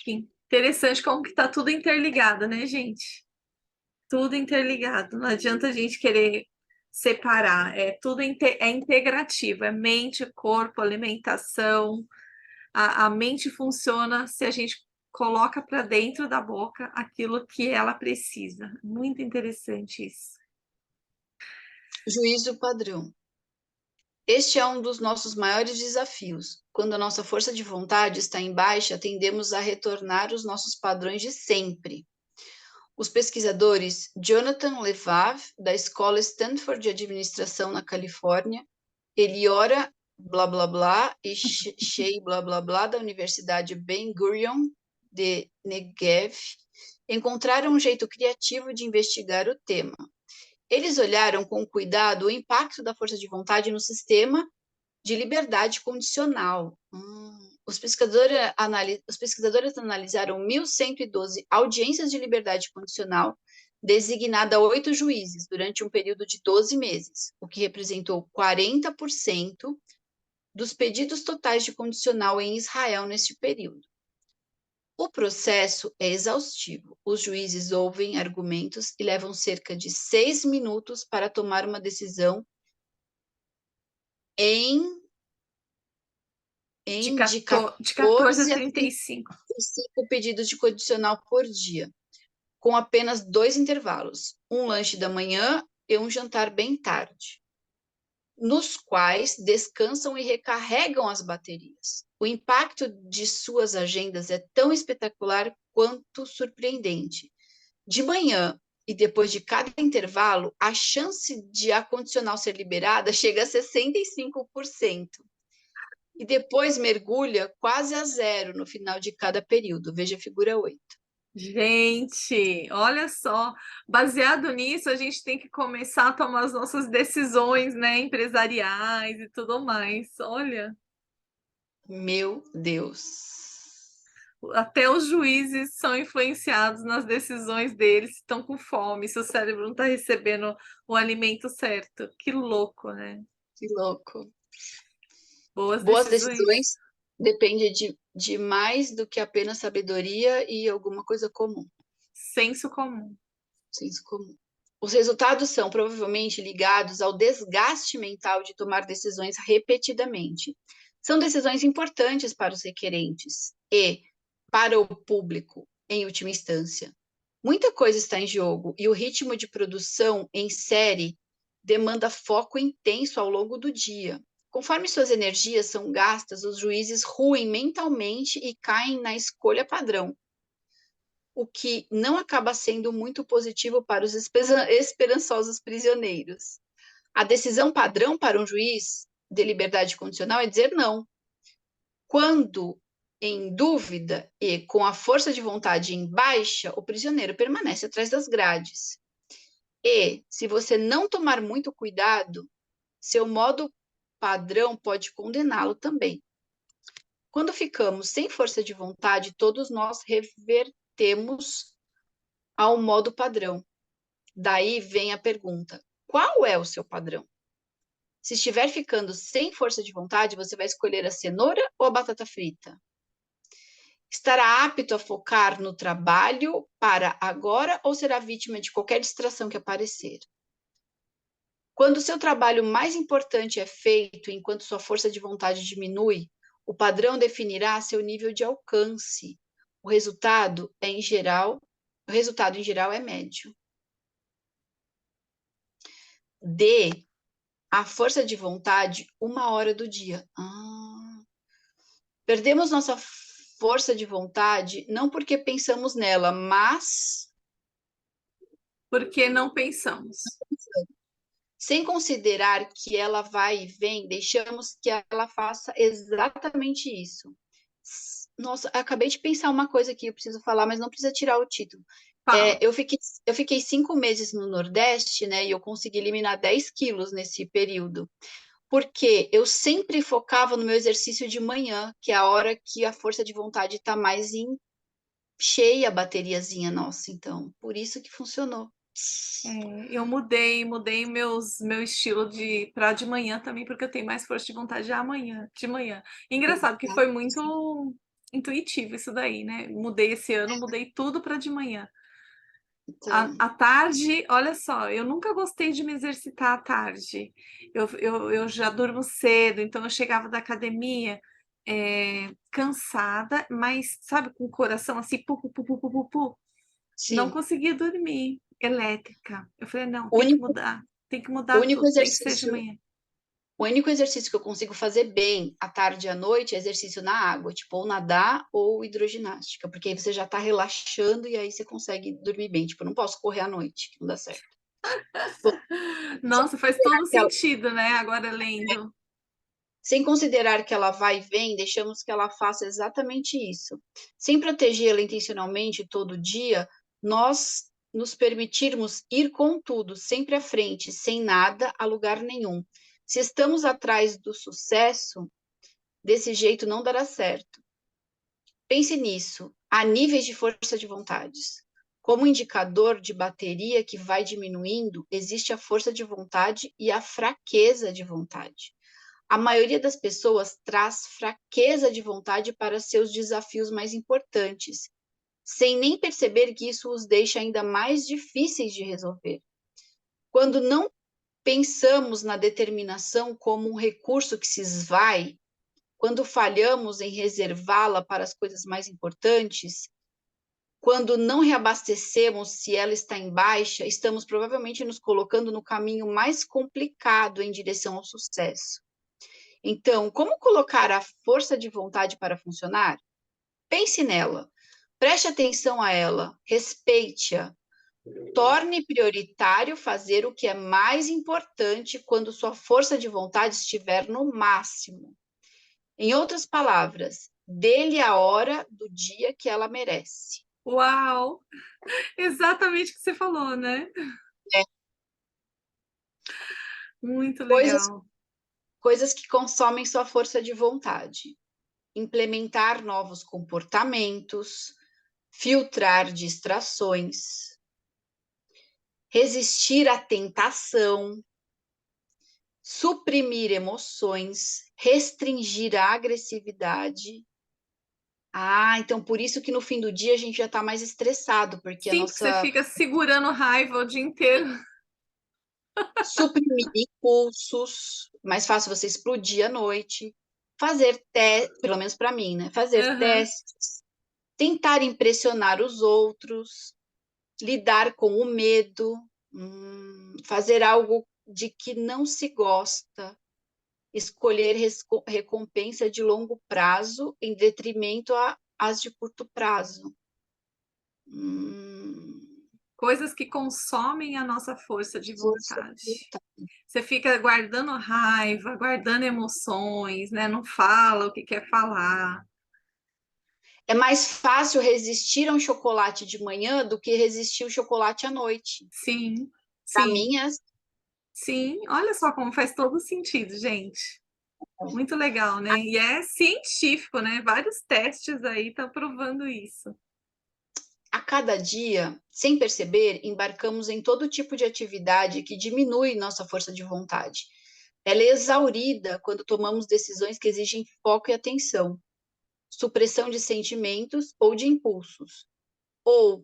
Que interessante como que está tudo interligado, né, gente? Tudo interligado. Não adianta a gente querer separar. É tudo é integrativo. É mente, corpo, alimentação. A mente funciona se a gente coloca para dentro da boca aquilo que ela precisa. Muito interessante isso. Juízo padrão. Este é um dos nossos maiores desafios. Quando a nossa força de vontade está em baixa, tendemos a retornar os nossos padrões de sempre. Os pesquisadores Jonathan Levav, da Escola Stanford de Administração na Califórnia, Eliora blá blá blá e Shea blá blá blá da Universidade Ben Gurion de Negev, encontraram um jeito criativo de investigar o tema. Eles olharam com cuidado o impacto da força de vontade no sistema de liberdade condicional. Os pesquisadores analisaram 1.112 audiências de liberdade condicional, designada a 8 juízes, durante um período de 12 meses, o que representou 40% dos pedidos totais de condicional em Israel neste período. O processo é exaustivo. Os juízes ouvem argumentos e levam cerca de 6 minutos para tomar uma decisão em de De 14 a 14 a 35. 35 pedidos de condicional por dia, com apenas 2 intervalos, um lanche da manhã e um jantar bem tarde, nos quais descansam e recarregam as baterias. O impacto de suas agendas é tão espetacular quanto surpreendente. De manhã e depois de cada intervalo, a chance de a condicional ser liberada chega a 65%. E depois mergulha quase a zero no final de cada período. Veja a figura 8. Gente, olha só, baseado nisso, a gente tem que começar a tomar as nossas decisões, né, empresariais e tudo mais. Olha, Meu Deus. até os juízes são influenciados nas decisões deles, se estão com fome, se o cérebro não está recebendo o alimento certo. Que louco, né? Que louco. Boas Boas decisões, decisões depende de mais do que apenas sabedoria e alguma coisa comum. senso comum. Senso comum. Os resultados são provavelmente ligados ao desgaste mental de tomar decisões repetidamente. São decisões importantes para os requerentes e para o público, em última instância. Muita coisa está em jogo e o ritmo de produção em série demanda foco intenso ao longo do dia. Conforme suas energias são gastas, os juízes ruem mentalmente e caem na escolha padrão, o que não acaba sendo muito positivo para os esperançosos prisioneiros. A decisão padrão para um juiz de liberdade condicional é dizer não. Quando em dúvida e com a força de vontade em baixa, o prisioneiro permanece atrás das grades. E, se você não tomar muito cuidado, seu modo padrão pode condená-lo também. Quando ficamos sem força de vontade, todos nós revertemos ao modo padrão. Daí vem a pergunta: qual é o seu padrão? Se estiver ficando sem força de vontade, você vai escolher a cenoura ou a batata frita? Estará apto a focar no trabalho para agora ou será vítima de qualquer distração que aparecer? Quando o seu trabalho mais importante é feito enquanto sua força de vontade diminui, o padrão definirá seu nível de alcance. O resultado em geral é médio. Dê à força de vontade 1 hora do dia. Perdemos nossa força de vontade não porque pensamos nela, mas Porque não pensamos. sem considerar que ela vai e vem, deixamos que ela faça exatamente isso. Nossa, acabei de pensar uma coisa que eu preciso falar, mas não precisa tirar o título. Fala. Eu fiquei 5 meses no Nordeste, né? E eu consegui eliminar 10 quilos nesse período. Porque eu sempre focava no meu exercício de manhã, que é a hora que a força de vontade está mais cheia, a bateriazinha nossa. Então, por isso que funcionou. Eu mudei meu estilo para de manhã também, porque eu tenho mais força de vontade de manhã. Engraçado que foi muito intuitivo isso daí, né? Mudei esse ano, mudei tudo para de manhã. Então, À tarde, olha só, eu nunca gostei de me exercitar à tarde. Eu já durmo cedo, então eu chegava da academia cansada, mas sabe, com o coração assim, pu, pu, pu, pu, pu, pu, pu. Não sim. conseguia dormir, elétrica. Eu falei, não, O único, tem que o mudar único tudo, tem que ser de exercício manhã. O único exercício que eu consigo fazer bem à tarde e à noite é exercício na água, tipo, ou nadar ou hidroginástica, porque aí você já tá relaxando e aí você consegue dormir bem. Tipo, eu não posso correr à noite, que não dá certo. Bom, sem Nossa, faz considerar todo que ela, sentido, né? Agora lendo. sem considerar que ela vai e vem, deixamos que ela faça exatamente isso. Sem protegê-la intencionalmente todo dia, nós nos permitirmos ir com tudo, sempre à frente, sem nada, a lugar nenhum. Se estamos atrás do sucesso, desse jeito não dará certo. Pense nisso. Há níveis de força de vontades. Como indicador de bateria que vai diminuindo, existe a força de vontade e a fraqueza de vontade. A maioria das pessoas traz fraqueza de vontade para seus desafios mais importantes, sem nem perceber que isso os deixa ainda mais difíceis de resolver. Quando não pensamos na determinação como um recurso que se esvai, quando falhamos em reservá-la para as coisas mais importantes, quando não reabastecemos se ela está em baixa, estamos provavelmente nos colocando no caminho mais complicado em direção ao sucesso. Então, como colocar a força de vontade para funcionar? Pense nela, preste atenção a ela, respeite-a, torne prioritário fazer o que é mais importante quando sua força de vontade estiver no máximo. Em outras palavras, dê-lhe a hora do dia que ela merece. Uau! Exatamente o que você falou, né? É, Muito coisas, legal. coisas que consomem sua força de vontade. Implementar novos comportamentos, filtrar distrações, resistir à tentação, suprimir emoções, restringir a agressividade. Ah, então por isso que no fim do dia a gente já está mais estressado, porque a Sim, porque você nossa fica segurando raiva o dia inteiro. suprimir impulsos, mais fácil você explodir à noite, fazer testes, pelo menos para mim, né? Fazer Aham. testes, tentar impressionar os outros, lidar com o medo, fazer algo de que não se gosta, escolher recompensa de longo prazo em detrimento às de curto prazo. Coisas que consomem a nossa força de Força de vontade. vontade. Você fica guardando raiva, guardando emoções, né? Não fala o que quer falar. É mais fácil resistir a um chocolate de manhã do que resistir ao chocolate à noite. Sim, Para sim, mim, é sim. Olha só como faz todo sentido, gente. Muito legal, né? E é científico, né? Vários testes aí estão provando isso. a cada dia, sem perceber, embarcamos em todo tipo de atividade que diminui nossa força de vontade. Ela é exaurida quando tomamos decisões que exigem foco e atenção, supressão de sentimentos ou de impulsos, ou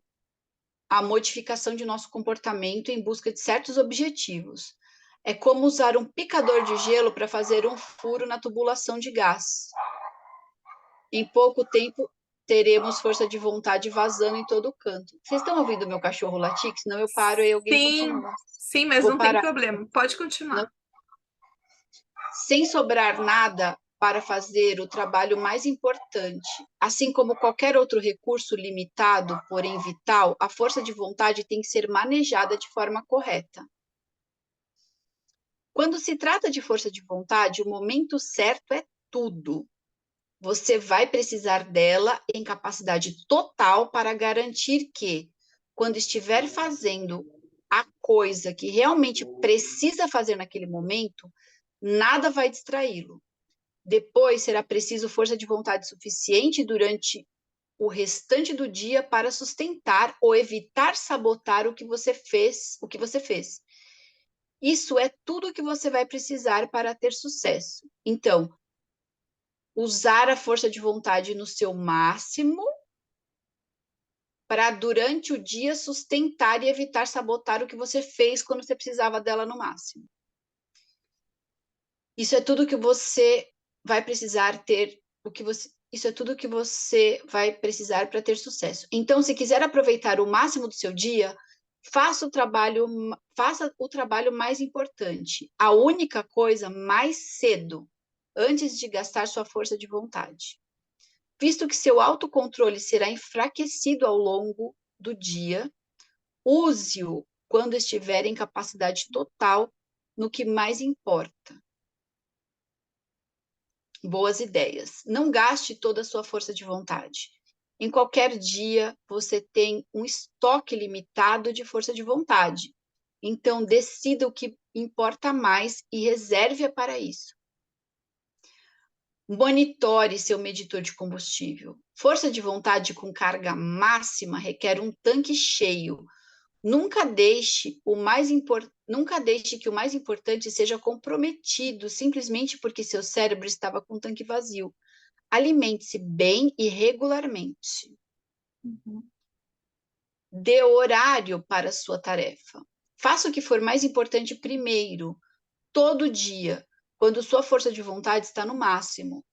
a modificação de nosso comportamento em busca de certos objetivos. É como usar um picador de gelo para fazer um furo na tubulação de gás. Em pouco tempo, teremos força de vontade vazando em todo canto. Vocês estão ouvindo meu cachorro latir? Senão eu paro e alguém Sim, continua. sim, mas Vou não tem parar. problema. Pode Não. continuar. Sem sobrar nada, para fazer o trabalho mais importante. Assim como qualquer outro recurso limitado, porém vital, a força de vontade tem que ser manejada de forma correta. Quando se trata de força de vontade, o momento certo é tudo. Você vai precisar dela em capacidade total para garantir que, quando estiver fazendo a coisa que realmente precisa fazer naquele momento, nada vai distraí-lo. Depois será preciso força de vontade suficiente durante o restante do dia para sustentar ou evitar sabotar o que você fez. Isso é tudo que você vai precisar para ter sucesso. Então, usar a força de vontade no seu máximo para, durante o dia, sustentar e evitar sabotar o que você fez quando você precisava dela no máximo. Isso é tudo que você vai precisar ter, isso é tudo que você vai precisar para ter sucesso. Então, se quiser aproveitar o máximo do seu dia, faça o trabalho mais importante, a única coisa mais cedo, antes de gastar sua força de vontade. Visto que seu autocontrole será enfraquecido ao longo do dia, use-o quando estiver em capacidade total no que mais importa. Boas ideias. Não gaste toda a sua força de vontade. Em qualquer dia, você tem um estoque limitado de força de vontade. Então, decida o que importa mais e reserve-a para isso. Monitore seu medidor de combustível. Força de vontade com carga máxima requer um tanque cheio. Nunca deixe que o mais importante seja comprometido simplesmente porque seu cérebro estava com o tanque vazio. Alimente-se bem e regularmente. Dê horário para a sua tarefa. Faça o que for mais importante primeiro, todo dia, quando sua força de vontade está no máximo.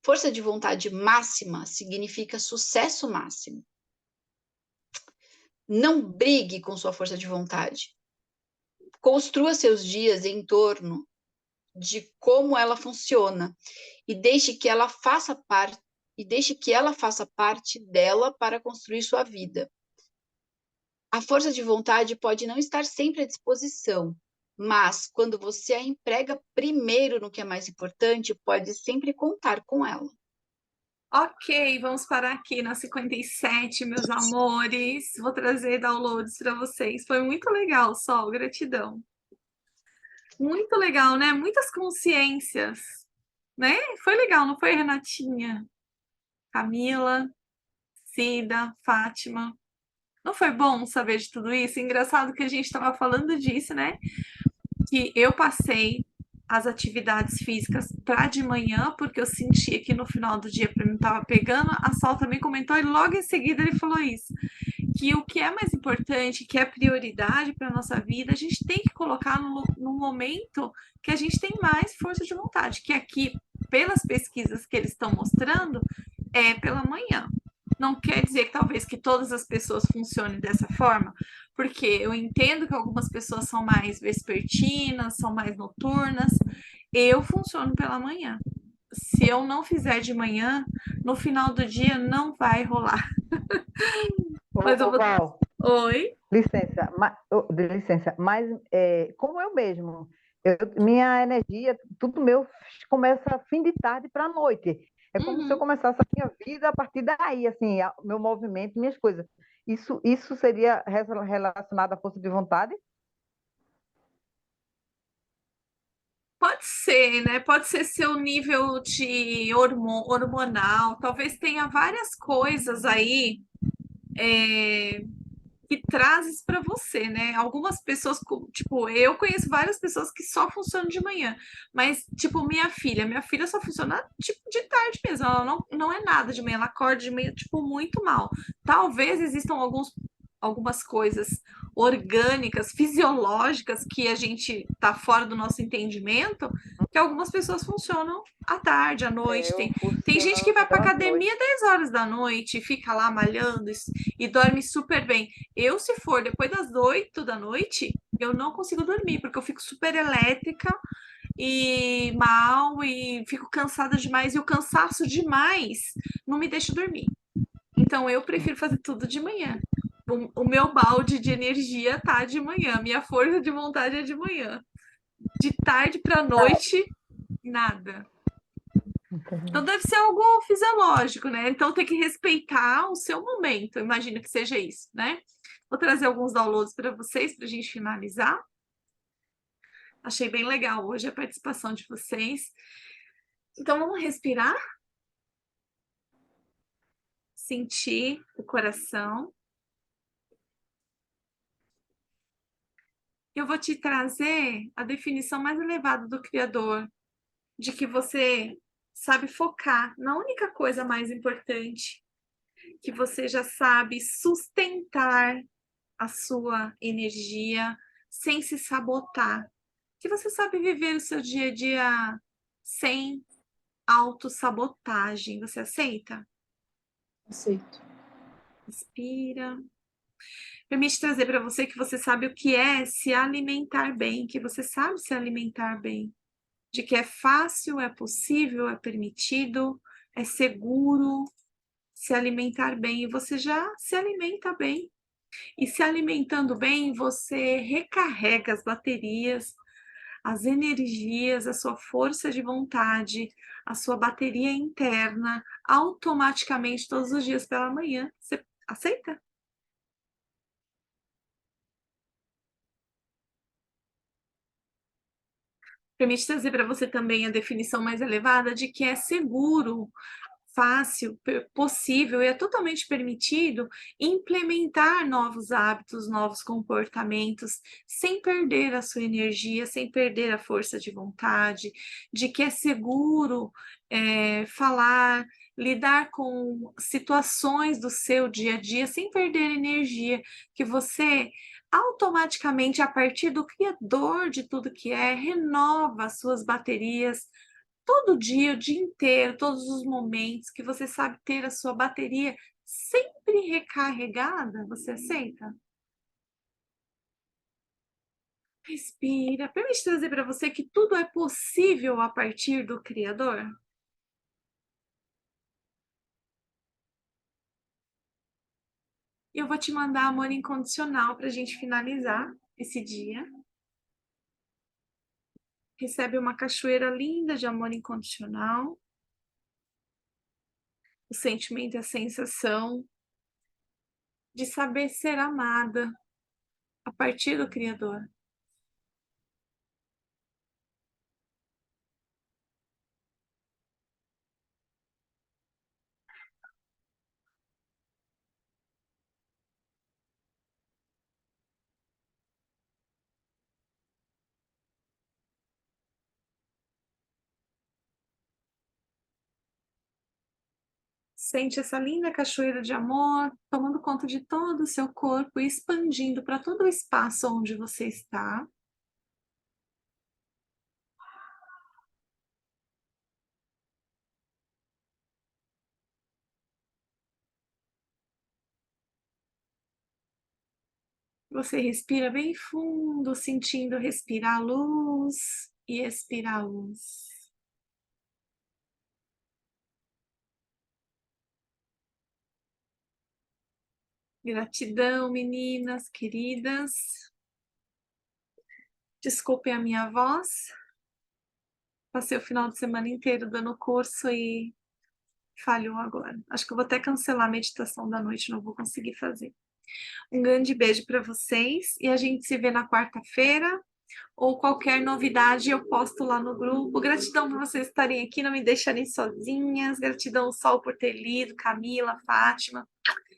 Força de vontade máxima significa sucesso máximo. Não brigue com sua força de vontade. Construa seus dias em torno de como ela funciona e deixe que ela faça parte dela para construir sua vida. A força de vontade pode não estar sempre à disposição, mas quando você a emprega primeiro no que é mais importante, pode sempre contar com ela. Ok, vamos parar aqui na 57, meus amores. Vou trazer downloads para vocês. Foi muito legal, Sol, gratidão. Muito legal, né? Muitas consciências, né? Foi legal, não foi, Renatinha? Camila, Cida, Fátima. Não foi bom saber de tudo isso? Engraçado que a gente estava falando disso, né? Que eu passei as atividades físicas para de manhã, porque eu sentia que no final do dia para mim estava pegando. A Sol também comentou e logo em seguida ele falou isso, que o que é mais importante, que é prioridade para nossa vida, a gente tem que colocar no momento que a gente tem mais força de vontade, que aqui, pelas pesquisas que eles estão mostrando, é pela manhã. Não quer dizer que talvez que todas as pessoas funcionem dessa forma, porque eu entendo que algumas pessoas são mais vespertinas, são mais noturnas. Eu funciono pela manhã. Se eu não fizer de manhã, no final do dia não vai rolar. Mas eu vou. Val, Oi? licença, mas como eu mesmo, minha energia, tudo meu começa fim de tarde para a noite. É como se eu Uhum. começasse a minha vida a partir daí, assim, meu movimento, minhas coisas. Isso seria relacionado à força de vontade? Pode ser, né? Pode ser seu nível de hormonal. Talvez tenha várias coisas aí que trazes para você, né? Algumas pessoas, tipo, eu conheço várias pessoas que só funcionam de manhã, mas, tipo, minha filha só funciona, tipo, de tarde mesmo, ela não é nada de manhã, ela acorda de manhã, tipo, muito mal. Talvez existam algumas coisas orgânicas, fisiológicas, que a gente tá fora do nosso entendimento, que algumas pessoas funcionam à tarde, à noite. Eu Tem gente que funciono vai para à noite. academia 10 horas da noite, fica lá malhando e dorme super bem. Eu, se for depois das 8 da noite, eu não consigo dormir, porque eu fico super elétrica e mal e fico cansada demais e o cansaço demais não me deixa dormir. Então eu prefiro fazer tudo de manhã. O meu balde de energia tá de manhã, minha força de vontade é de manhã. De tarde para noite, nada. Então deve ser algo fisiológico, né? Então tem que respeitar o seu momento. Eu imagino que seja isso, né? Vou trazer alguns downloads para vocês para a gente finalizar. Achei bem legal hoje a participação de vocês. Então vamos respirar, sentir o coração. Eu vou te trazer a definição mais elevada do Criador, de que você sabe focar na única coisa mais importante, que você já sabe sustentar a sua energia sem se sabotar, que você sabe viver o seu dia a dia sem autossabotagem. Você aceita? Aceito. Respira. Permite trazer para você que você sabe o que é se alimentar bem, que você sabe se alimentar bem, de que é fácil, é possível, é permitido, é seguro se alimentar bem, e você já se alimenta bem. E se alimentando bem, você recarrega as baterias, as energias, a sua força de vontade, a sua bateria interna, automaticamente todos os dias pela manhã. Você aceita? Permite trazer para você também a definição mais elevada de que é seguro, fácil, possível e é totalmente permitido implementar novos hábitos, novos comportamentos, sem perder a sua energia, sem perder a força de vontade, de que é seguro falar, lidar com situações do seu dia a dia sem perder energia, que você automaticamente, a partir do Criador de tudo que é, renova as suas baterias todo dia, o dia inteiro, todos os momentos, que você sabe ter a sua bateria sempre recarregada. Você aceita? Respira. Permite trazer para você que tudo é possível a partir do Criador? E eu vou te mandar amor incondicional para a gente finalizar esse dia. Recebe uma cachoeira linda de amor incondicional. O sentimento e a sensação de saber ser amada a partir do Criador. Sente essa linda cachoeira de amor tomando conta de todo o seu corpo e expandindo para todo o espaço onde você está. Você respira bem fundo, sentindo respirar a luz e expirar a luz. Gratidão, meninas queridas. Desculpem a minha voz. Passei o final de semana inteiro dando curso e falhou agora. Acho que eu vou até cancelar a meditação da noite, não vou conseguir fazer. Um grande beijo para vocês e a gente se vê na quarta-feira. Ou qualquer novidade eu posto lá no grupo. Gratidão por vocês estarem aqui, não me deixarem sozinhas. Gratidão, Sol, por ter lido, Camila, Fátima.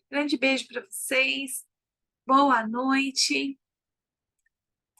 Grande beijo para vocês. Boa noite.